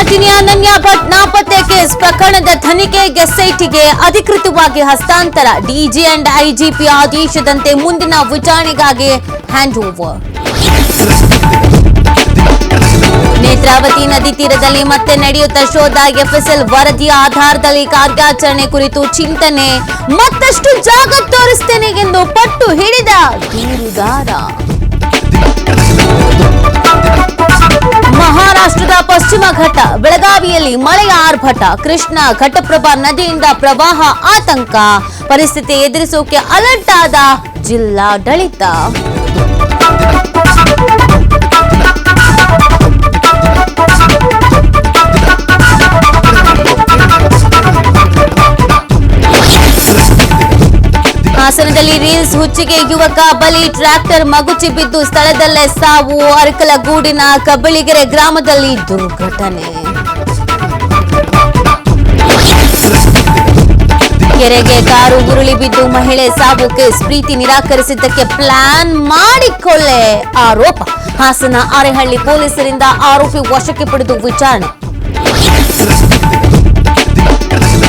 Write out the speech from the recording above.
ನಟಿನಿ ಅನನ್ಯ ಭಟ್ ನಾಪತ್ತೆ ಕೇಸ್ ಪ್ರಕರಣದ ತನಿಖೆಗೆ ಎಸ್ಐಟಿಗೆ ಅಧಿಕೃತವಾಗಿ ಹಸ್ತಾಂತರ. ಡಿಜಿ ಅಂಡ್ ಐಜಿಪಿ ಆದೇಶದಂತೆ ಮುಂದಿನ ವಿಚಾರಣೆಗಾಗಿ ಹ್ಯಾಂಡ್ ಓವರ್. ನೇತ್ರಾವತಿ ನದಿ ತೀರದಲ್ಲಿ ಮತ್ತೆ ನಡೆಯುತ್ತಾ ಶೋಧ. ಎಫ್ಎಸ್ಎಲ್ ವರದಿಯ ಆಧಾರದಲ್ಲಿ ಕಾರ್ಯಾಚರಣೆ ಕುರಿತು ಚಿಂತನೆ. ಮತ್ತಷ್ಟು ಜಾಗ ತೋರಿಸ್ತೇನೆ ಎಂದು ಪಟ್ಟು ಹಿಡಿದ ದೂರುದಾರ. ಮಹಾರಾಷ್ಟ್ರದ ಪಶ್ಚಿಮ ಘಟ್ಟ ಬೆಳಗಾವಿಯಲ್ಲಿ ಮಳೆಯ ಆರ್ಭಟ. ಕೃಷ್ಣ ಘಟಪ್ರಭಾ ನದಿಯಿಂದ ಪ್ರವಾಹ ಆತಂಕ. ಪರಿಸ್ಥಿತಿ ಎದುರಿಸೋಕೆ ಅಲರ್ಟ್ ಆದ ಜಿಲ್ಲಾಡಳಿತ. ಹಾಸನದಲ್ಲಿ ರೀಲ್ಸ್ ಹುಚ್ಚಿಗೆ ಯುವಕ ಬಲಿ. ಟ್ರ್ಯಾಕ್ಟರ್ ಮಗುಚಿ ಬಿದ್ದು ಸ್ಥಳದಲ್ಲೇ ಸಾವು. ಅರಕಲಗೂಡಿನ ಕಬ್ಬಳಿಗೆರೆ ಗ್ರಾಮದಲ್ಲಿ ದುರ್ಘಟನೆ. ಕೆರೆಗೆ ಕಾರು ಉರುಳಿ ಬಿದ್ದು ಮಹಿಳೆ ಸಾವು. ಕೇಸ್ ಪ್ರೀತಿ ನಿರಾಕರಿಸಿದ್ದಕ್ಕೆ ಪ್ಲಾನ್ ಮಾಡಿಕೊಳ್ಳೆ ಆರೋಪ. ಹಾಸನ ಅರೆಹಳ್ಳಿ ಪೊಲೀಸರಿಂದ ಆರೋಪಿ ವಶಕ್ಕೆ ಪಡೆದು ವಿಚಾರಣೆ.